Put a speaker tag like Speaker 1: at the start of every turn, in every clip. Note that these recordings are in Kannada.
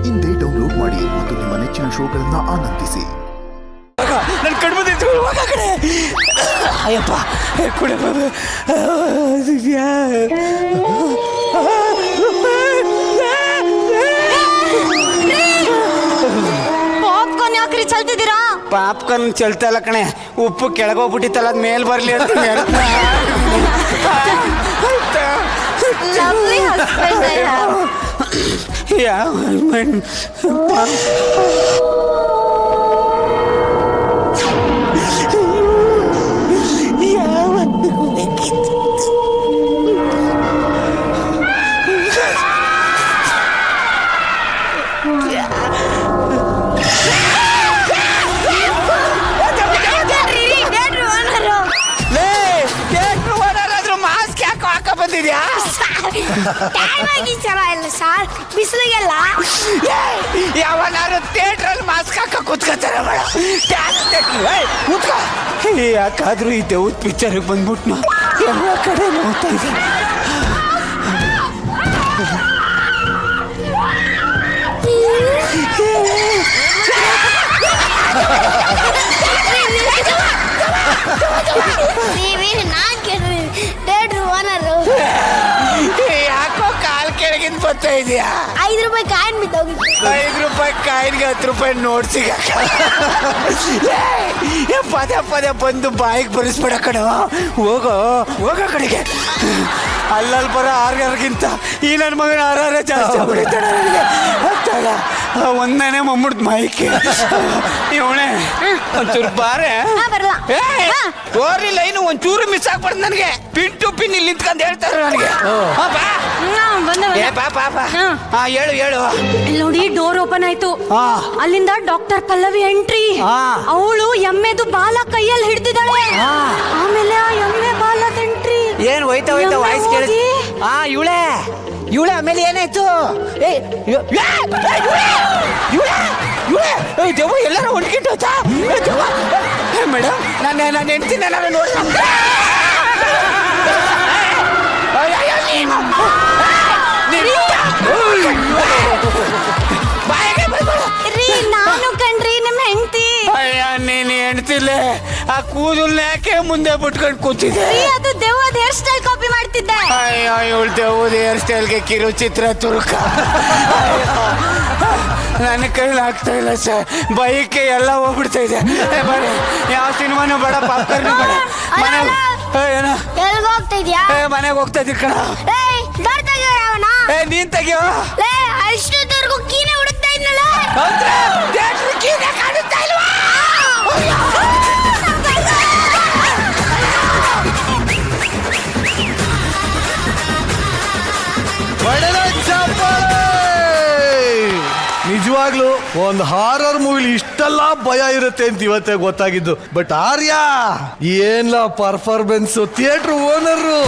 Speaker 1: ಇಂದೇ ಡೌನ್ಲೋಡ್ ಮಾಡಿ ಮತ್ತು ನಿಮ್ಮ ನೆಚ್ಚಿನ ಶೋಗಳನ್ನ ಆನಂದಿಸಿ.
Speaker 2: ನನ್ನ ಕಣ್ಮುಂದೆ ಹೋಗ ಕಡೆ ಅಯ್ಯಪ್ಪ ಕೂಡ
Speaker 3: ಪಾಪ್ಕಾರ್ನ್ ಯಾಕ್ರಿ ಚಲ್ತಿದ್ದೀರಾ?
Speaker 2: ಪಾಪ್ಕಾರ್ನ್ ಚಲ್ತಾ ಇಲ್ಲ ಕಣೆ, ಉಪ್ಪು ಕೆಳಗೋಗ್ಬಿಟ್ಟಿತ್ತಲ್ಲ ಅದ್ ಮೇಲ್ ಬರ್ಲಿ ಅಂತ.
Speaker 3: Lovely husband I have.
Speaker 2: Yeah, ಬಂದಿದ್ಯಾ?
Speaker 3: ಬಿಸಿಲಿಗೆಲ್ಲ
Speaker 2: ಯಾವನಾರು ಥಿಯೇಟ್ರಲ್ಲಿ ಮಾಸ್ಕ್ ಹಾಕ ಕೂತ್ಕೊತಾರೆ ಕೂತ್ಕ. ಯಾಕಾದ್ರೂ ಈ ದೇವ್ರ ಪಿಕ್ಚರ್ಗೆ ಬಂದ್ಬಿಟ್ನ ಎಲ್ಲ ಕಡೆ ನೋಡ್ತಾ ಇದ್ದಾರೆ. ಯಾಕೋ ಕಾಲ್ ಕೆಳಗಿಂದ ಬರ್ತಾ ಇದೆಯಾ?
Speaker 3: 5 ರೂಪಾಯಿ ಕಾಯಿನ್ ಬಿದ್ದೋಗಿ.
Speaker 2: 5 ರೂಪಾಯಿ ಕಾಯಿನ್ಗೆ 10 ರೂಪಾಯಿ ನೋಟ್ ಸಿಗ ಪದೇ ಪದೇ ಬಂದು ಬಾಯಿಗೆ ಬರಿಸ್ಬೇಡ ಕಣ. ಹೋಗೋ ಕಡೆಗೆ. ಅಲ್ಲಲ್ಲಿ ಬರೋ ಆರ್ಗಿಂತ ಈ ನನ್ನ ಮಗನ ಆರಾರ ಜಾಸ್ತಿ ಹೊಡಿತಾಳೆ ನನಗೆ. ಒಂದನೇ ಮಮ್ಮುಡ್ದು ಮಾಯಿಕೆ ಇವಳೆ ಒಂಚೂರು ಬಾರೆ. ತೋರಿಲ್ಲ ಇನ್ನು ಒಂಚೂರು ಮಿಸ್ ಆಗ್ಬಾರ್ದು ನನಗೆ. ಪಿನ್ ಟು ಪಿನ್ ಇಲ್ಲಿ ನಿಂತ್ಕೊಂಡು ಹೇಳ್ತಾರೆ ನನಗೆ. ಹೇಳು.
Speaker 3: ನೋಡಿ ಡೋರ್ ಓಪನ್ ಆಯ್ತು. ಅಲ್ಲಿಂದ ಡಾಕ್ಟರ್ ಪಲ್ಲವಿ ಎಂಟ್ರಿ. ಅವಳು ಎಮ್ಮೆದು ಬಾಲ ಕೈಯಲ್ಲಿ ಹಿಡ್ದಿದ್ದಾಳೆ. ಆಮೇಲೆ ಆ ಎಮ್ಮೆ ಬಾಲದ ಎಂಟ್ರಿ.
Speaker 2: ಏನ್ ಹೋಯ್ತಾ ವಾಯ್ಸ್ ಕೇಳಿ. ಇವಳೆ ಆಮೇಲೆ ಏನಾಯ್ತು? ದೇವ ಎಲ್ಲರೂ ಹೊಂಟ್ಕಿಟ್ಟು ಮೇಡಮ್, ನಾನು ಹೆಂಡ್ತೀನಿ ಏನಾರು ನೋಡಿ.
Speaker 3: ನಾನು ಕಣ್ರಿ ನಿಮ್ಮ ಹೆಂಡತಿ.
Speaker 2: ನೀನು ಹೆಣ್ತಿಲ್ಲ, ಆ ಕೂದಲ್ ಯಾಕೆ ಮುಂದೆ ಬಿಟ್ಕೊಂಡು ಕೂತಿದ್ದೆ?
Speaker 3: ಅದು ದೆವ್ವದ ಹೇರ್ ಸ್ಟೈಲ್ ಕಾಪಿ ಮಾಡ್ತಿದ್ದೆ.
Speaker 2: ಇವಳು ದೆವ್ವದ ಹೇರ್ ಸ್ಟೈಲ್ಗೆ ಕಿರುಚಿತ್ರ ತುರುಕ. ನನ್ನ ಕೈಲಿ ಆಗ್ತಾ ಇಲ್ಲ ಸರ್, ಬೈಕೆ ಎಲ್ಲ ಹೋಗ್ಬಿಡ್ತಾ ಇದೆ. ಬರೀ ಯಾವ ಸಿನಿಮಾನು ಬೇಡ, ಪಾಪ್ಕಾರ್ನ್ ಬೇಡ.
Speaker 3: ಎಲ್ಗ ಹೋಗ್ತಾ ಇದ್ಯಾ?
Speaker 2: ಮನೆಗೆ ಹೋಗ್ತಾ ಇದ್ದೀವಿ ಕಣ. ನೀನ್ ತೆಗಿಯೋ.
Speaker 3: ಅಷ್ಟೊತ್ತವರೆಗೂ ಕೀನೆ ಹುಡುಕ್ತಾ ಇದ್ನಲ್ಲ.
Speaker 2: ಕೀನೆ ಕಾಣುತ್ತಾ ಇಲ್ವಾ?
Speaker 4: ನಿಜವಾಗ್ಲೂ ಒಂದು ಹಾರರ್ ಮೂವಿಲಿ ಇಷ್ಟೆಲ್ಲ ಭಯ ಇರುತ್ತೆ ಅಂತ ಇವತ್ತೇ ಗೊತ್ತಾಗಿದ್ದು. ಬಟ್ ಆರ್ಯ ಏನ್ಲ ಪರ್ಫಾರ್ಮೆನ್ಸ್. ಥಿಯೇಟರ್ ಓನರು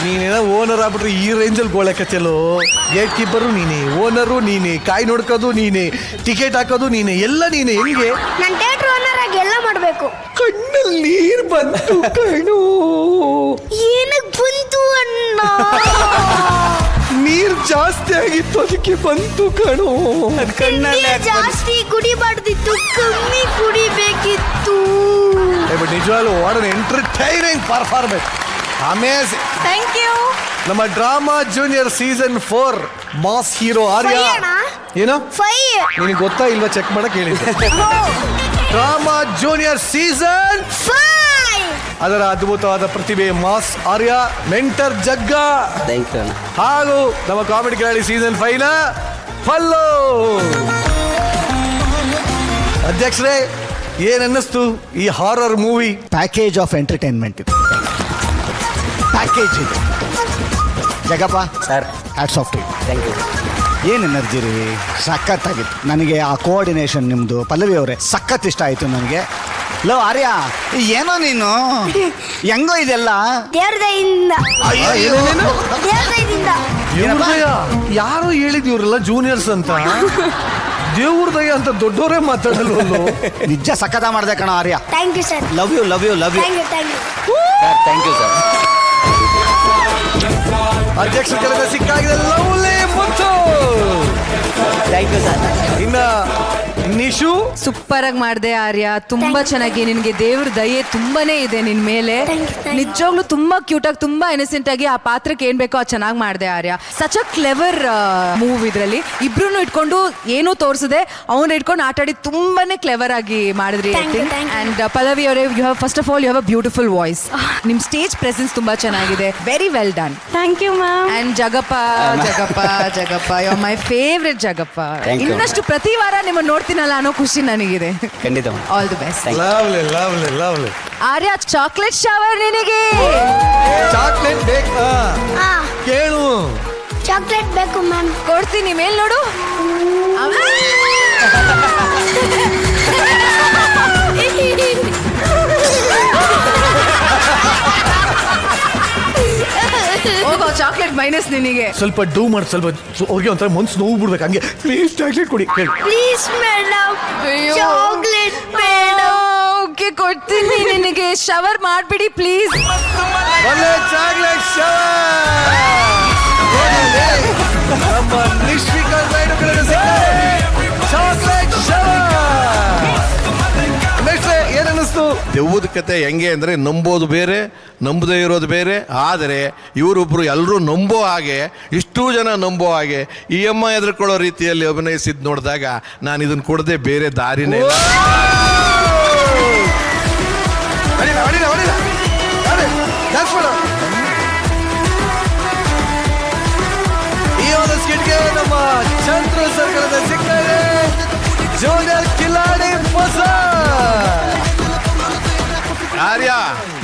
Speaker 4: ನೀನೇನೋ ಓನರ್ ಆಗ್ಬಿಟ್ರೆ ಈ ರೇಂಜಲ್ಲಿ ಗೋಳೆ ಕಚ್ಚಲು. ಗೇಟ್ ಕೀಪರು ನೀನೆ, ಓನರು ನೀನೆ, ಕಾಯಿ ನೋಡ್ಕೋದು ನೀನೆ, ಟಿಕೆಟ್ ಹಾಕೋದು ನೀನೆ, ಎಲ್ಲ ನೀನೆ. ಹೆಂಗೆ
Speaker 3: ನಾನು ಥಿಯೇಟರ್ ಓನರ್ ಆಗಿ ಎಲ್ಲ ಮಾಡಬೇಕು?
Speaker 4: ಕಣ್ಣಲ್ಲಿ ನೀರು ಬಂತು ಕಣು.
Speaker 3: ಏನಕ್ಕೆ ಬಂತು ಅಣ್ಣ?
Speaker 4: ನೀರ್ ಜಾಸ್ತಿ ಆಗಿತ್ತು ಅದಕ್ಕೆ ಬಂತು ಕಣು.
Speaker 2: ಕಣ್ಣಲ್ಲಿ
Speaker 3: ಜಾಸ್ತಿ ಕುಡಿಬಾರ್ದಿತ್ತು, ಕಮ್ಮಿ ಕುಡಿಬೇಕಿತ್ತು.
Speaker 4: ನಿಜವಾಗ್ಲೂ what an entertaining performance. Amazing.
Speaker 3: Thank you.
Speaker 4: ನಮ್ಮ drama junior season 4 mass hero Arya. ಏನು ನಿನಗೆ ಗೊತ್ತಾ ಇಲ್ವಾ? ಚೆಕ್ ಮಾಡಕ್ ಹೇಳಿದ್ದೆ. ಡ್ರಾಮಾ ಜೂನಿಯರ್ ಸೀಸನ್
Speaker 3: 5
Speaker 4: ಅದರ ಅದ್ಭುತವಾದ ಪ್ರತಿಭೆ ಮಾಸ್ ಆರ್ಯ, ಮೆಂಟರ್ ಜಗ್ಗ ಹಾಗೂ ನಮ್ಮ ಕಾಮಿಡಿ ಕಿಲಾಡಿ ಸೀಸನ್ 5 ನ ಫಲ್ಲೋ. ಅಧ್ಯಕ್ಷರೇ, ಏನ್ ಅನ್ನಿಸ್ತು ಈ horror movie?
Speaker 5: Package of entertainment ಇದು. ಪ್ಯಾಕೇಜ್ ಇದು Jagappa sir. Hats off to you.
Speaker 2: Thank you.
Speaker 5: ಏನು ಎನರ್ಜಿ ರೀ, ಸಖತ್ತಾಗಿತ್ತು. ನನಗೆ ಆ ಕೋಆರ್ಡಿನೇಷನ್ ನಿಮ್ಮದು ಪಲ್ಲವಿ ಅವರೇ ಸಖತ್ ಇಷ್ಟ ಆಯಿತು ನನಗೆ. ಲೋ ಆರ್ಯ, ಏನೋ ನೀನು ಹೆಂಗೋ ಇದೆಲ್ಲ
Speaker 3: ದೇವ್ರದಯಿಂದ.
Speaker 4: ಯಾರು ಹೇಳಿದ್ ಇವರೆಲ್ಲ ಜೂನಿಯರ್ಸ್ ಅಂತ? ದೇವ್ರ ದಯ ಅಂತ ದೊಡ್ಡವರೇ ಮಾತಾಡಲ್ವಲ್ಲ.
Speaker 5: ನಿಜ ಸಖತ ಮಾಡ್ದೆ ಕಣ Arya.
Speaker 3: Thank you sir.
Speaker 5: Love you love you love you.
Speaker 2: Thank you sir.
Speaker 4: ಅಧ್ಯಕ್ಷ ಕೆಲಸ ಸಿಕ್ಕಾಗಿದೆ. ಲವ್ಲಿ ಮುತ್ತು
Speaker 2: ಥ್ಯಾಂಕ್ ಯು ಸರ್.
Speaker 4: ಇನ್ನ ನಿಶು
Speaker 6: ಸೂಪರ್ ಆಗಿ ಮಾಡಿದೆ ಆರ್ಯ, ತುಂಬಾ ಚೆನ್ನಾಗಿ. ನಿನ್ಗೆ ದೇವ್ರ ದಯೆ ತುಂಬಾನೇ ಇದೆ ನಿನ್ ಮೇಲೆ. ನಿಜವಾಗ್ಲೂ ತುಂಬಾ ಕ್ಯೂಟ್ ಆಗಿ, ತುಂಬಾ ಇನ್ನಸೆಂಟ್ ಆಗಿ ಆ ಪಾತ್ರಕ್ಕೆ ಏನ್ ಬೇಕೋ ಅದು ಚೆನ್ನಾಗಿ ಮಾಡಿದೆ ಆರ್ಯ. ಸಚ್ ಅ ಕ್ಲೆವರ್ ಮೂವ್ ಇದ್ರಲ್ಲಿ. ಇಬ್ರು ಇಟ್ಕೊಂಡು ಏನೂ ತೋರಿಸದೆ ಅವ್ನ ಇಟ್ಕೊಂಡು ಆಟಾಡಿ ತುಂಬಾನೇ ಕ್ಲೆವರ್ ಆಗಿ ಮಾಡಿದ್ರಿ. ಅಂಡ್ ಪಲ್ಲವಿ ಅವರೇ, you have first of all you have a beautiful voice. ನಿಮ್ ಸ್ಟೇಜ್ ಪ್ರೆಸೆನ್ಸ್ ತುಂಬಾ ಚೆನ್ನಾಗಿದೆ. Very well done.
Speaker 3: Thank you ma'am.
Speaker 6: And Jagappa you are my favourite Jagappa.
Speaker 2: Thank you.
Speaker 6: ಇನ್ನಷ್ಟು ಪ್ರತಿ ವಾರ ನಿಮ್ಮನ್ನ ನೋಡ್ತೀನಲ್ಲ ಅನ್ನೋ ಖುಷಿ ನನಗಿದೆ.
Speaker 2: ಖಂಡಿತ.
Speaker 6: All the best.
Speaker 4: Lovely lovely lovely.
Speaker 6: Arya, chocolate shower ನಿನಗೆ.
Speaker 4: ಚಾಕ್ಲೇಟ್ ಬೇಕಾ ಕೇಳು.
Speaker 7: ಚಾಕ್ಲೇಟ್ ಬೇಕು ಮ್ಯಾಮ್.
Speaker 6: ಕೊಡ್ತೀನಿ, ಮೇಲ್ ನೋಡು. ಹೋಗೋ, ಚಾಕ್ಲೇಟ್ ಮೈನಸ್ ನಿನಗೆ.
Speaker 4: ಸ್ವಲ್ಪ ಡೂ ಮಾಡಿ, ಸ್ವಲ್ಪ ಅವ್ರಿಗೆ ಒಂಥರ ಮನ್ಸು ನೋವು ಬಿಡ್ಬೇಕು. ಹಂಗೆ ಪ್ಲೀಸ್ ಚಾಕ್ಲೇಟ್ ಕೊಡಿ ಕೇಳಿ.
Speaker 7: ಪ್ಲೀಸ್ ಮೇಡಮ್,
Speaker 6: ಅಯ್ಯೋ.
Speaker 7: ಚಾಕ್ಲೇಟ್ ಬೇಡ.
Speaker 6: ಓಕೆ, ಕೊಡ್ತೀನಿ ನಿನಗೆ. ಶವರ್ ಮಾಡ್ಬಿಡಿ ಪ್ಲೀಸ್.
Speaker 4: ಒಳ್ಳೆ ಚಾಕ್ಲೇಟ್ ಶವರ್ ನಮ್ಮ ನಿಶ್ವಿಕಾ ನಾಯ್ಡು ಕಡೆಗೆ ಸಿಗ್ತದೆ. Chocolate shower. ಏನನ್ನಿಸ್ತು?
Speaker 8: ದೆವ್ವದ ಕತೆ ಹೆಂಗೆ ಅಂದರೆ ನಂಬೋದು ಬೇರೆ, ನಂಬದೇ ಇರೋದು ಬೇರೆ. ಆದರೆ ಇವರೊಬ್ಬರು ಎಲ್ಲರೂ ನಂಬೋ ಹಾಗೆ, ಇಷ್ಟೂ ಜನ ನಂಬೋ ಹಾಗೆ ಈ ಅಮ್ಮ ಎದುರ್ಕೊಳ್ಳೋ ರೀತಿಯಲ್ಲಿ ಅಭಿನಯಿಸಿದ್ದು ನೋಡಿದಾಗ ನಾನು ಇದನ್ನು ಕೊಡದೆ ಬೇರೆ ದಾರಿನೇ ಇಲ್ಲ.
Speaker 4: ಈ ಒಂದು ಸ್ಕಿಟ್ಗೆ ನಮ್ಮ ಚಂದ್ರು ಸರ್ಕಲದ ಸಿಗ್ತಾರೆ ಜೂನಿಯರ್ ಕಿಲಾಡಿ ಹೊಸ.
Speaker 8: ಆರ್ಯ,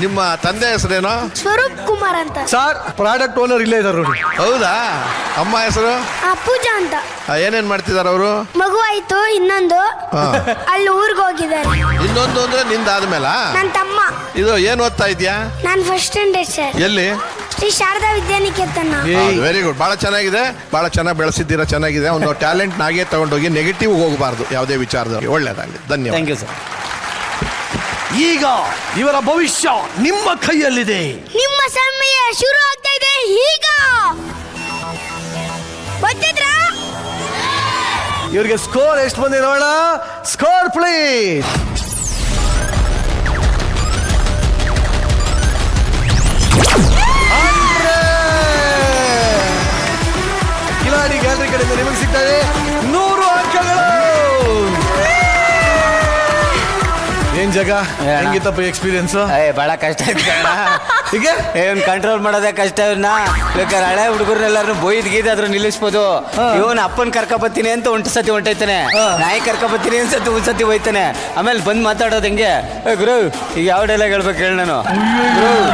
Speaker 8: ನಿಮ್ಮ ತಂದೆ ಹೆಸರೇನೋ?
Speaker 7: ಸ್ವರೂಪ್ ಕುಮಾರ್ ಅಂತ.
Speaker 4: ಸರ್, ಪ್ರಾಡಕ್ಟ್ ಓನರ್ ಇಲ್ಲೇ ಇದ್ದಾರೆ ನೋಡಿ.
Speaker 8: ಹೌದಾ? ಅಮ್ಮ ಹೆಸರು?
Speaker 7: ಪೂಜಾ ಅಂತ.
Speaker 8: ಏನೇನ್ ಮಾಡ್ತಿದ್ದಾರೆ ಅವರು?
Speaker 7: ಮಗು ಆಯ್ತು, ಇನ್ನೊಂದು ಅಲ್ಲಿ ಊರಿಗೆ ಹೋಗಿದ್ದಾರೆ.
Speaker 8: ಇನ್ನೊಂದು ಅಂದ್ರೆ ನಿಂದಾದ್ಮೇಲ?
Speaker 7: ನನ್ನ ತಮ್ಮ.
Speaker 8: ಇದು ಏನ್ ಓದ್ತಾ ಇದ್ಯಾ?
Speaker 7: ನಾನು ಫಸ್ಟ್ ಸ್ಟ್ಯಾಂಡರ್ಡ್ ಸರ್.
Speaker 8: ಎಲ್ಲಿ?
Speaker 7: ಶ್ರೀ ಶಾರದಾ ವಿದ್ಯಾನಿಕೇತನ.
Speaker 8: Very good. ಬಹಳ ಚೆನ್ನಾಗಿದೆ, ಬಹಳ ಚೆನ್ನಾಗಿ ಬೆಳೆಸಿದ್ದೀರಾ, ಚೆನ್ನಾಗಿದೆ. ಒಂದು ಟ್ಯಾಲೆಂಟ್ ನಾಗೇ ತಗೊಂಡೋಗಿ ನೆಗೆಟಿವ್ ಹೋಗಬಾರ್ದು ಯಾವುದೇ ವಿಚಾರದಲ್ಲಿ. ಒಳ್ಳೇದಾಗಲಿ, ಧನ್ಯವಾದ.
Speaker 2: Thank you sir.
Speaker 4: ಈಗ ಇವರ ಭವಿಷ್ಯ ನಿಮ್ಮ ಕೈಯಲ್ಲಿದೆ.
Speaker 7: ನಿಮ್ಮ ಸಮಯ ಶುರು ಆಗ್ತಾ ಇದೆ ಈಗ. ಗೊತ್ತಿದ್ರಾ?
Speaker 4: ಇವರಿಗೆ ಸ್ಕೋರ್ ಎಷ್ಟು ಬಂದಿದೆ ನೋಡೋಣ. Score please. ಕಿಲಾಡಿ ಗ್ಯಾಲರಿ ಕಡೆಯಿಂದ ನಿಮಗೆ ಸಿಗ್ತದೆ 100 ಅಂಕಗಳು. ಏನ್ ಜಗ, ಹೆಂಗಿತ್ತಪ್ಪ ಎಕ್ಸ್ಪೀರಿಯನ್ಸ್?
Speaker 2: ಬಹಳ ಕಷ್ಟ ಆಯ್ತು.
Speaker 4: ಹೀಗೆ
Speaker 2: ಏನ್ ಕಂಟ್ರೋಲ್ ಮಾಡೋದೇ ಕಷ್ಟ. ಇವ್ನ ಬೇಕಾದ್ರೆ ಹಳೆ ಹುಡುಗರೆಲ್ಲಾರು ಬೋಯ್ದ್ ಗೀದಾದ್ರು ನಿಲ್ಲಿಸ್ಬೋದು. ಇವನ್ ಅಪ್ಪನ್ ಕರ್ಕೊಬತ್ತೀನಿ ಅಂತ ಒಂಟು ಸತಿ ಹೊಂಟೈತಾನೆ, ನಾಯಿ ಕರ್ಕೊಬತ್ತೀನಿ ಅನ್ಸತಿ ಒಂದ್ ಸತಿ ಹೋಯ್ತಾನೆ. ಆಮೇಲೆ ಬಂದ್ ಮಾತಾಡೋದು ಹೆಂಗೆ, ಗುರು ಈಗ ಯಾವ ಡೈಲಾಗ್ ಹೇಳ್ಬೇಕು ಹೇಳಿ ನಾನು. ಗುರು